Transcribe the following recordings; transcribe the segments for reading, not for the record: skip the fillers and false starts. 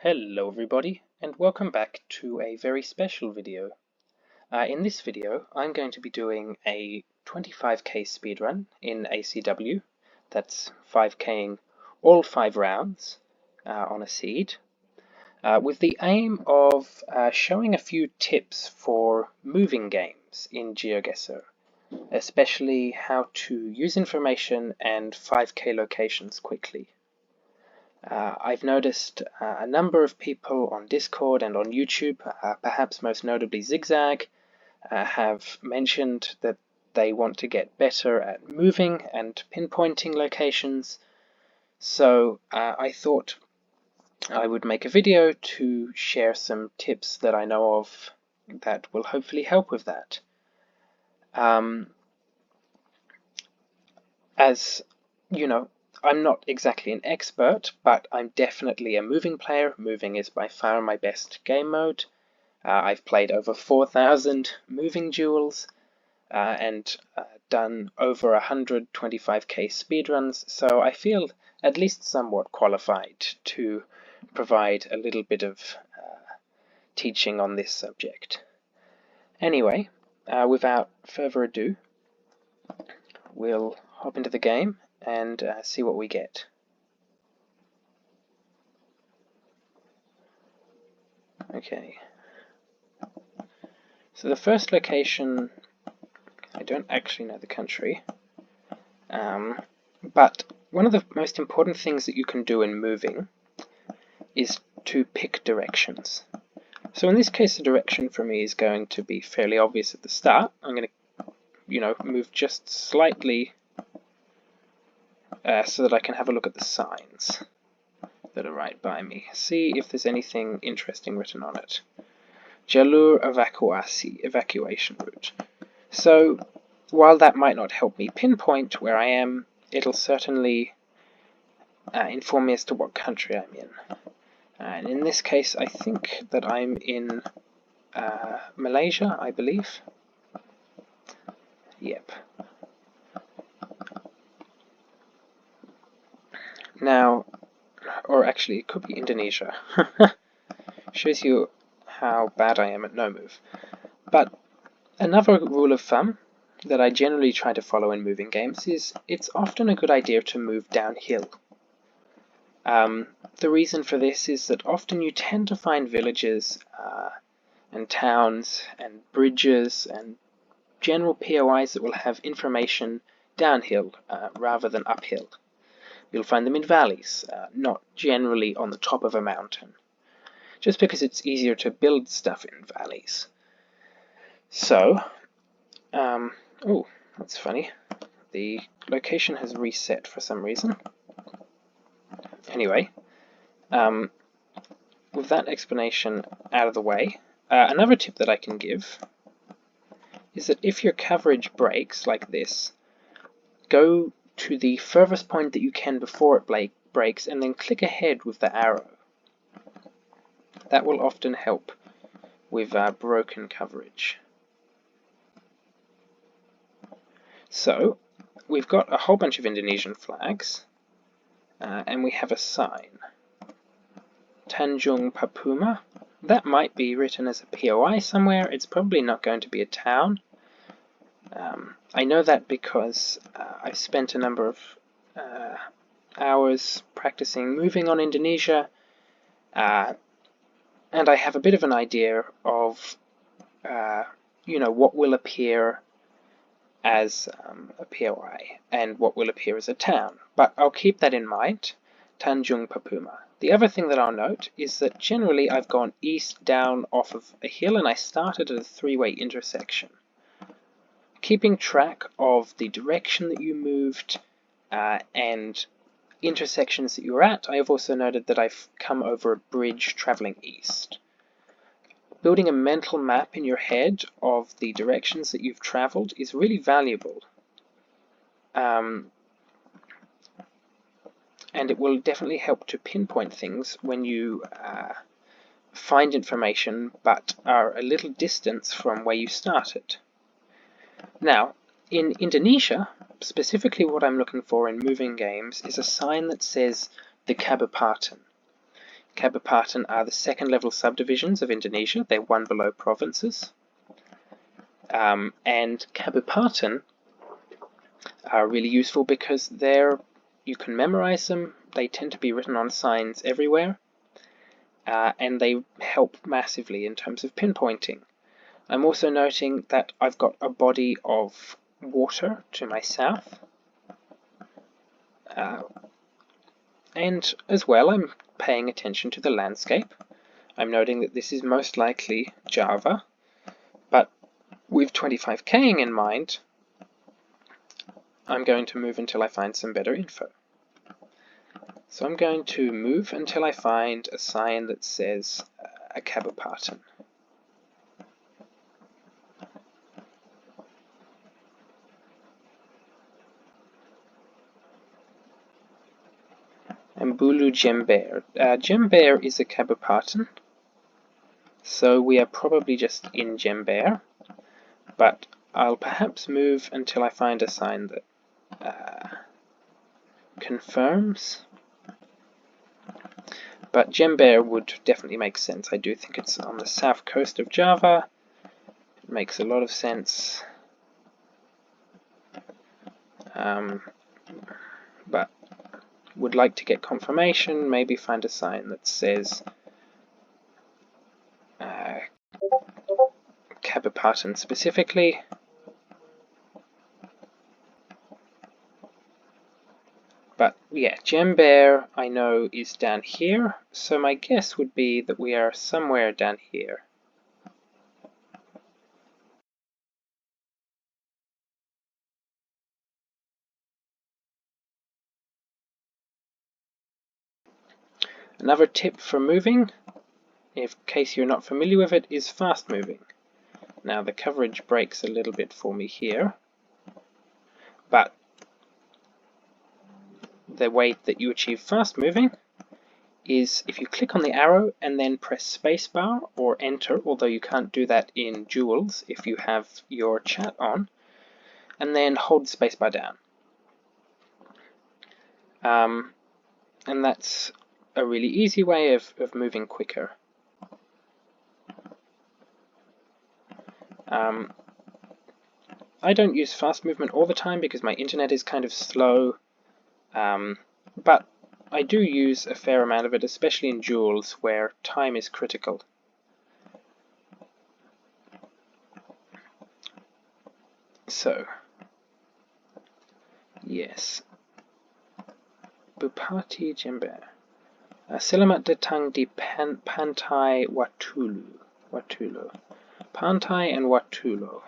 Hello everybody, and welcome back to a very special video. In this video, I'm going to be doing a 25k speedrun in ACW. That's 5k'ing all 5 rounds on a seed, with the aim of showing a few tips for moving games in GeoGuessr, especially how to use information and 5k locations quickly. I've noticed a number of people on Discord and on YouTube, perhaps most notably Zigzag, have mentioned that they want to get better at moving and pinpointing locations. So I thought I would make a video to share some tips that I know of that will hopefully help with that. As you know, I'm not exactly an expert, but I'm definitely a moving player. Moving is by far my best game mode. I've played over 4,000 moving duels and done over 125k speedruns, so I feel at least somewhat qualified to provide a little bit of teaching on this subject. Anyway, without further ado, we'll hop into the game and see what we get. Okay, so the first location, I don't actually know the country, but one of the most important things that you can do in moving is to pick directions. So in this case, the direction for me is going to be fairly obvious at the start. I'm going to, move just slightly so that I can have a look at the signs that are right by me. See if there's anything interesting written on it. Jalur evacuasi, evacuation route. So while that might not help me pinpoint where I am, it'll certainly inform me as to what country I'm in. And in this case, I think that I'm in Malaysia, I believe. Yep. Now, or actually, it could be Indonesia. Shows you how bad I am at no move. But another rule of thumb that I generally try to follow in moving games is it's often a good idea to move downhill. The reason for this is that often you tend to find villages and towns and bridges and general POIs that will have information downhill rather than uphill. You'll find them in valleys, not generally on the top of a mountain, just because it's easier to build stuff in valleys. So, oh, that's funny. The location has reset for some reason. Anyway, with that explanation out of the way, another tip that I can give is that if your coverage breaks like this, go to the furthest point that you can before it breaks and then click ahead with the arrow. That will often help with broken coverage. So we've got a whole bunch of Indonesian flags and we have a sign. Tanjung Papuma. That might be written as a POI somewhere. It's probably not going to be a town. I know that because I've spent a number of hours practicing moving on Indonesia, and I have a bit of an idea of what will appear as a POI and what will appear as a town, but I'll keep that in mind. Tanjung Papuma. The other thing that I'll note is that generally I've gone east down off of a hill and I started at a 3-way intersection. Keeping track of the direction that you moved and intersections that you're at, I have also noted that I've come over a bridge traveling east. Building a mental map in your head of the directions that you've traveled is really valuable. And it will definitely help to pinpoint things when you find information but are a little distance from where you started. Now, in Indonesia, specifically what I'm looking for in moving games is a sign that says the Kabupaten. Kabupaten are the second level subdivisions of Indonesia. They're one below provinces. And Kabupaten are really useful because you can memorize them. They tend to be written on signs everywhere, and they help massively in terms of pinpointing. I'm also noting that I've got a body of water to my south, and as well I'm paying attention to the landscape. I'm noting that this is most likely Java, but with 25k'ing in mind, I'm going to move until I find some better info. So I'm going to move until I find a sign that says a Kabupaten. And Bulu Jember. Jember is a Kabupaten, so we are probably just in Jember, but I'll perhaps move until I find a sign that confirms. But Jember would definitely make sense. I do think it's on the south coast of Java. It makes a lot of sense. But would like to get confirmation, maybe find a sign that says Kabupaten specifically. But yeah, Jember I know is down here, so my guess would be that we are somewhere down here. Another tip for moving, in case you're not familiar with it, is fast moving. Now the coverage breaks a little bit for me here, but the way that you achieve fast moving is if you click on the arrow and then press spacebar or enter, although you can't do that in Duels if you have your chat on, and then hold the spacebar down. And that's a really easy way of moving quicker. I don't use fast movement all the time because my internet is kind of slow, but I do use a fair amount of it, especially in Duels where time is critical. So, yes. Bupati Jember. Selamat datang di Pantai Watulo. Pantai and Watulo.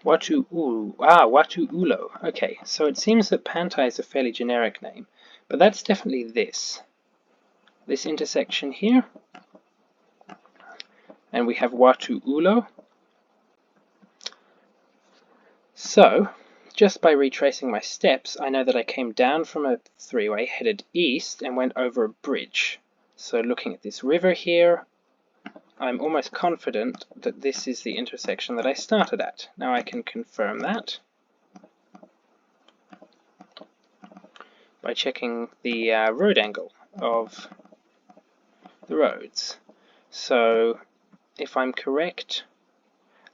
Watu Ulo. Okay, so it seems that Pantai is a fairly generic name, but that's definitely this intersection here, and we have Watu Ulo. So, just by retracing my steps, I know that I came down from a three-way, headed east, and went over a bridge. So looking at this river here, I'm almost confident that this is the intersection that I started at. Now I can confirm that by checking the road angle of the roads. So if I'm correct,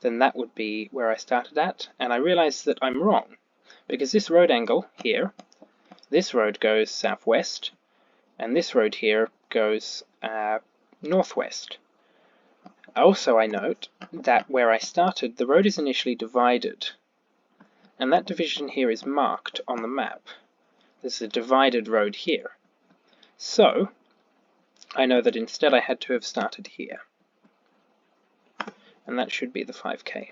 then that would be where I started at, and I realize that I'm wrong, because this road angle here, this road goes southwest, and this road here goes northwest. Also, I note that where I started, the road is initially divided, and that division here is marked on the map. There's a divided road here. So, I know that instead I had to have started here. And that should be the 5k.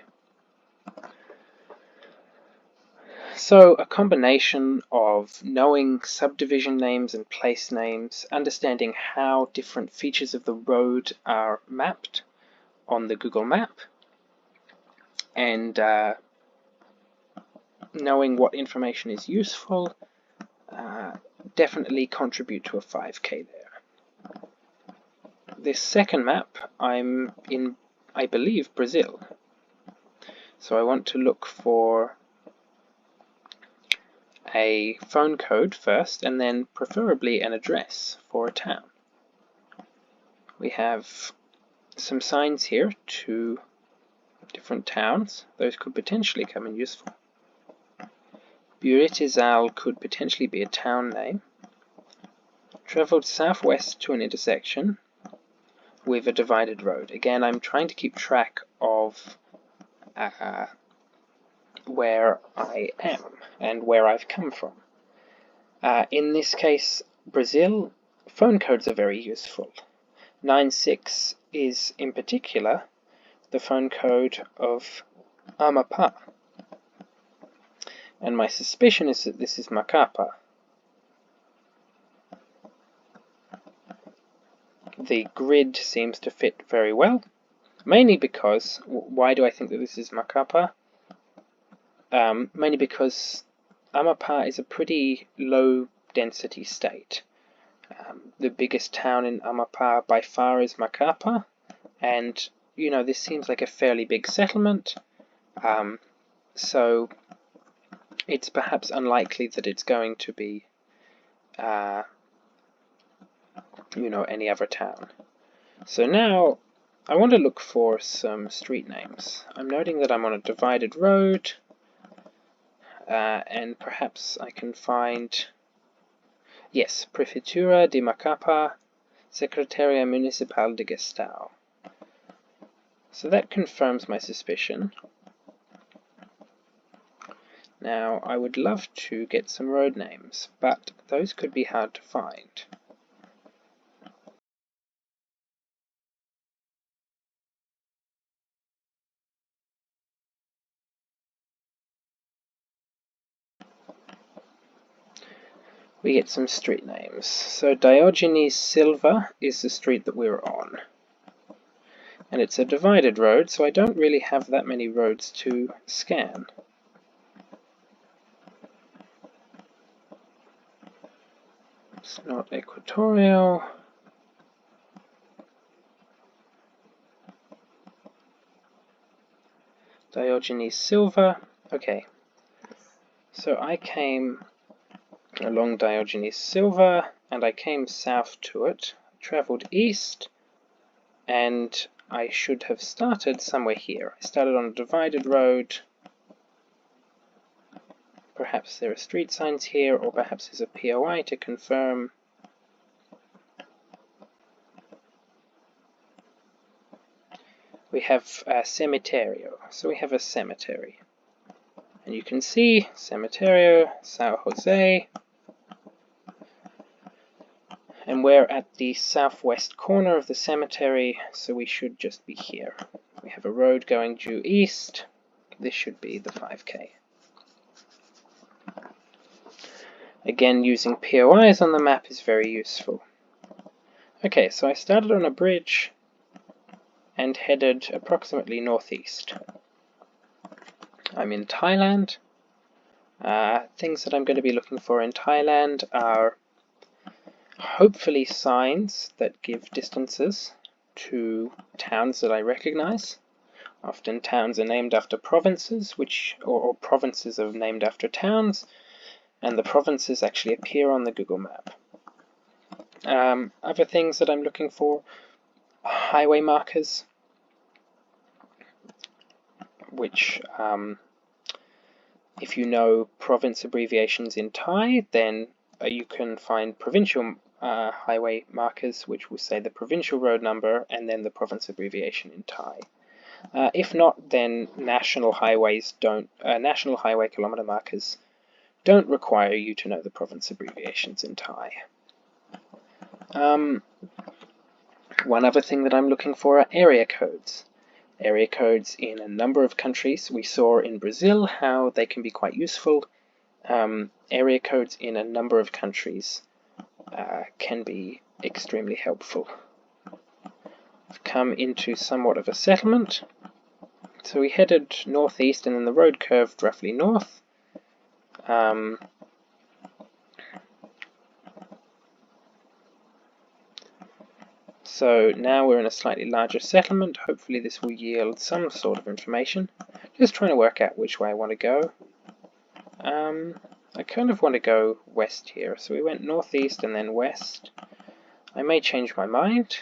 So a combination of knowing subdivision names and place names, understanding how different features of the road are mapped on the Google map, and knowing what information is useful definitely contribute to a 5K there. This second map, I'm in, I believe, Brazil. So I want to look for a phone code first, and then preferably an address for a town. We have some signs here to different towns. Those could potentially come in useful. Buritizal could potentially be a town name. Traveled southwest to an intersection with a divided road. Again, I'm trying to keep track of where I am and where I've come from. In this case, Brazil, phone codes are very useful. 96 is, in particular, the phone code of Amapá. And my suspicion is that this is Macapa. The grid seems to fit very well, mainly because, why do I think that this is Macapa? Mainly because Amapá is a pretty low density state. The biggest town in Amapá by far is Macapa, and this seems like a fairly big settlement, so it's perhaps unlikely that it's going to be any other town. So now I want to look for some street names. I'm noting that I'm on a divided road, and perhaps I can find, yes, Prefeitura de Macapá, Secretaria Municipal de Gestão. So that confirms my suspicion. Now, I would love to get some road names, but those could be hard to find. We get some street names. So Diogenes Silva is the street that we're on. And it's a divided road, so I don't really have that many roads to scan. It's not equatorial. Diogenes Silva. Okay. So I came along Diogenes Silva, and I came south to it, travelled east, and I should have started somewhere here. I started on a divided road. Perhaps there are street signs here, or perhaps there's a POI to confirm. We have a cemeterio, so we have a cemetery. And you can see Cementerio São José, and we're at the southwest corner of the cemetery, so we should just be here. We have a road going due east. This should be the 5K. Again, using POIs on the map is very useful. Okay, so I started on a bridge and headed approximately northeast. I'm in Thailand. Things that I'm going to be looking for in Thailand are hopefully signs that give distances to towns that I recognize. Often towns are named after provinces, or provinces are named after towns, and the provinces actually appear on the Google map. Other things that I'm looking for, highway markers, which, if you know province abbreviations in Thai, then you can find provincial highway markers, which will say the provincial road number and then the province abbreviation in Thai. If not, then national highway kilometer markers don't require you to know the province abbreviations in Thai. One other thing that I'm looking for are area codes. Area codes in a number of countries. We saw in Brazil how they can be quite useful area codes in a number of countries can be extremely helpful. I've come into somewhat of a settlement. So we headed northeast and then the road curved roughly north. So now we're in a slightly larger settlement. Hopefully this will yield some sort of information. Just trying to work out which way I want to go. I kind of want to go west here. So we went northeast and then west. I may change my mind.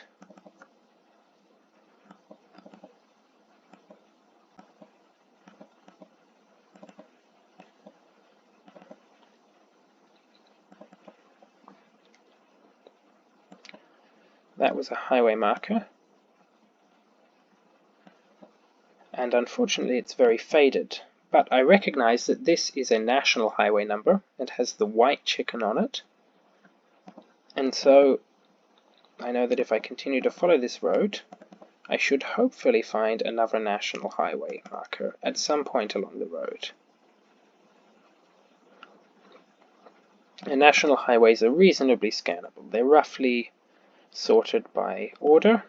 That was a highway marker. And unfortunately it's very faded. But I recognize that this is a national highway number. It has the white chicken on it. And so I know that if I continue to follow this road, I should hopefully find another national highway marker at some point along the road. And national highways are reasonably scannable. They're roughly sorted by order.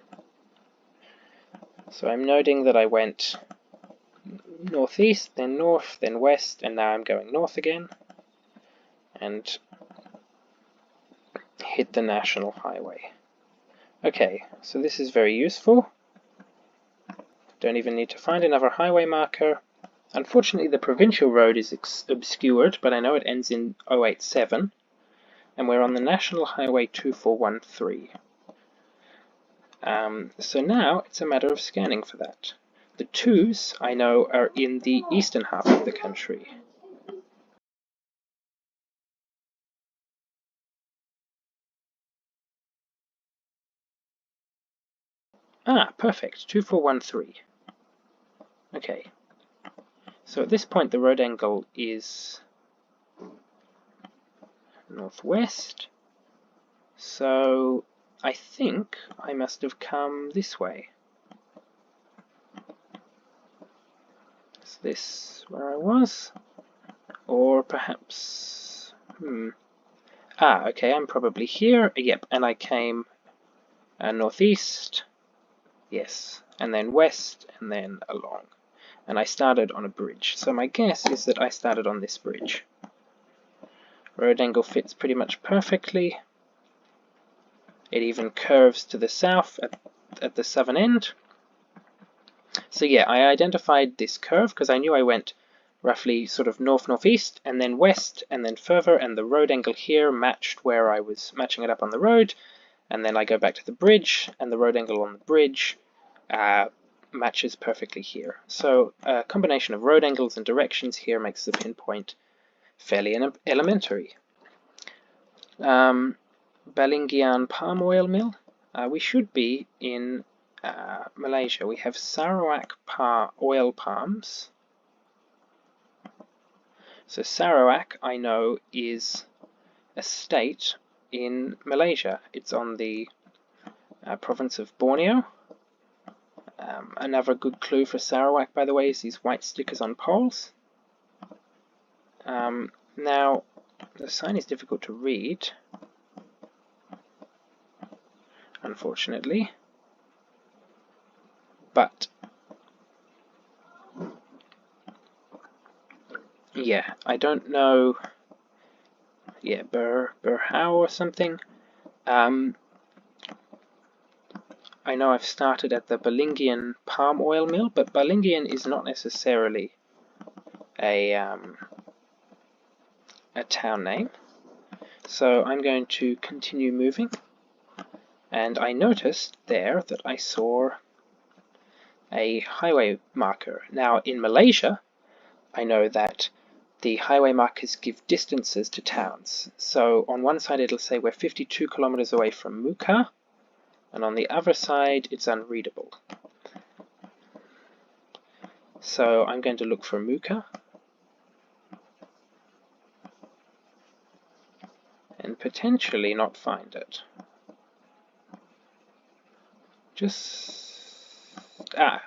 So I'm noting that I went northeast, then north, then west, and now I'm going north again, and hit the national highway. Okay, so this is very useful. Don't even need to find another highway marker. Unfortunately, the provincial road is obscured, but I know it ends in 087, and we're on the National Highway 2413. So now it's a matter of scanning for that. The 2s, I know, are in the eastern half of the country. Ah, perfect, 2413. Okay, so at this point the road angle is northwest, so I think I must have come this way. Is this where I was? Or perhaps... Ah, okay, I'm probably here. Yep, and I came northeast, yes, and then west, and then along. And I started on a bridge. So my guess is that I started on this bridge. Road angle fits pretty much perfectly. It even curves to the south at the southern end. So yeah, I identified this curve because I knew I went roughly sort of north-northeast, and then west, and then further, and the road angle here matched where I was matching it up on the road, and then I go back to the bridge, and the road angle on the bridge matches perfectly here. So a combination of road angles and directions here makes the pinpoint fairly elementary. Balingian palm oil mill. We should be in Malaysia. We have Sarawak oil palms. So Sarawak, I know, is a state in Malaysia. It's on the province of Borneo. Another good clue for Sarawak, by the way, is these white stickers on poles. Now, the sign is difficult to read, unfortunately, but yeah, I don't know. Yeah, Burhau or something. I know I've started at the Balingian palm oil mill, but Balingian is not necessarily a town name. So I'm going to continue moving, and I noticed there that I saw a highway marker. Now in Malaysia, I know that the highway markers give distances to towns. So on one side it'll say we're 52 kilometers away from Muka, and on the other side it's unreadable. So I'm going to look for Muka, and potentially not find it.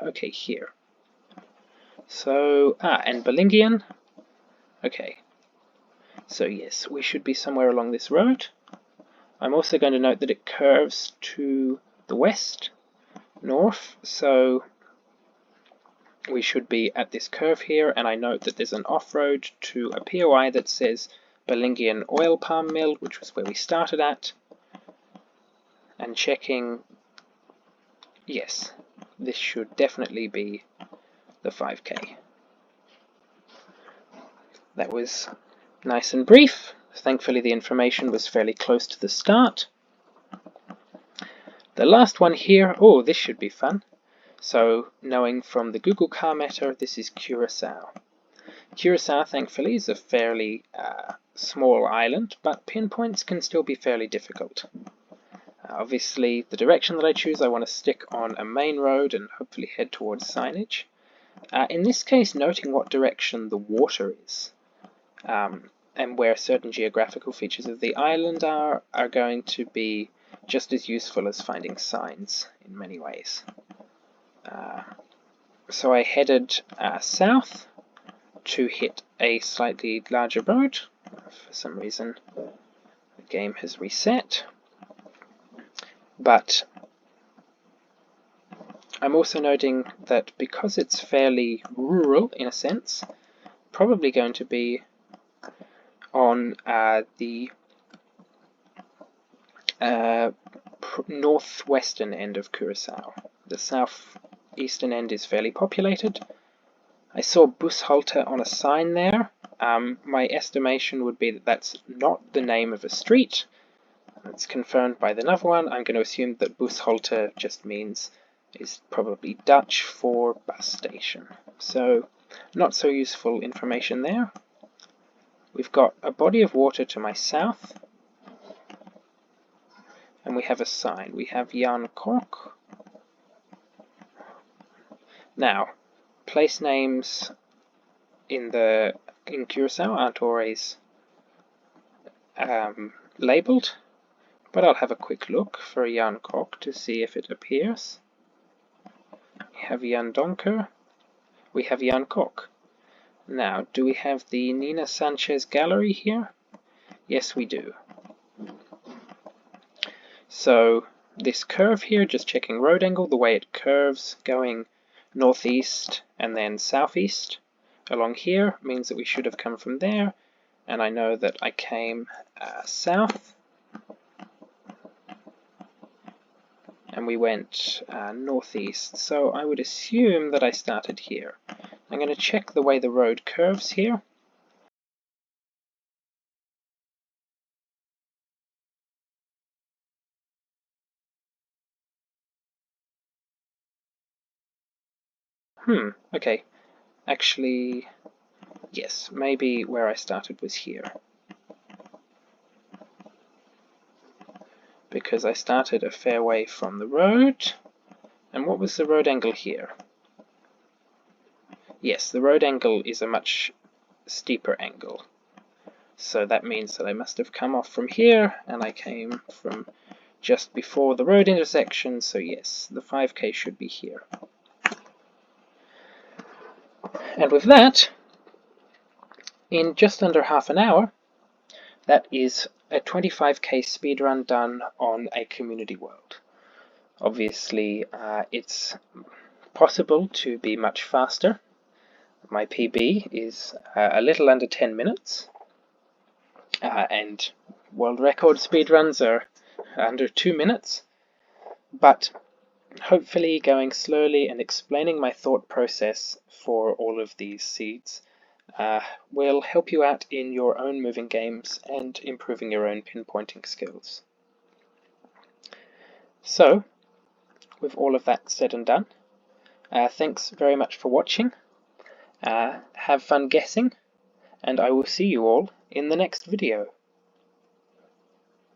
Okay, here. So, and Balingian. Okay. So yes, we should be somewhere along this road. I'm also going to note that it curves to the west, north, so we should be at this curve here, and I note that there's an off-road to a POI that says Balingian Oil Palm Mill, which was where we started at, and checking, yes, this should definitely be the 5k. That was nice and brief. Thankfully the information was fairly close to the start. The last one here, oh, this should be fun. So, knowing from the Google car matter, this is Curaçao. Curaçao, thankfully, is a fairly small island, but pinpoints can still be fairly difficult. Obviously, the direction that I choose, I want to stick on a main road and hopefully head towards signage. In this case, noting what direction the water is, and where certain geographical features of the island are going to be just as useful as finding signs in many ways. So I headed south to hit a slightly larger road. For some reason the game has reset, but I'm also noting that because it's fairly rural in a sense, probably going to be on the northwestern end of Curaçao. The southeastern end is fairly populated. I saw Bushalte on a sign there. My estimation would be that that's not the name of a street. It's confirmed by the another one. I'm going to assume that Bushalte just means, is probably Dutch for bus station. So, not so useful information there. We've got a body of water to my south, and we have a sign. We have Jan Kok. Now, place names in Curaçao aren't always labelled, but I'll have a quick look for Jan Kok to see if it appears. We have Jan Donker. We have Jan Kok. Now, do we have the Nina Sanchez gallery here? Yes, we do. So, this curve here, just checking road angle, the way it curves going northeast and then southeast along here means that we should have come from there, and I know that I came south and we went northeast, so I would assume that I started here. I'm going to check the way the road curves here. Okay, actually, yes, maybe where I started was here. Because I started a fair way from the road, and what was the road angle here? Yes, the road angle is a much steeper angle. So that means that I must have come off from here, and I came from just before the road intersection, so yes, the 5k should be here. And with that, in just under half an hour, that is a 25k speedrun done on a community world. Obviously, it's possible to be much faster. My PB is a little under 10 minutes, and world record speedruns are under 2 minutes, but hopefully going slowly and explaining my thought process for all of these seeds will help you out in your own moving games and improving your own pinpointing skills. So, with all of that said and done, thanks very much for watching. Have fun guessing, and I will see you all in the next video.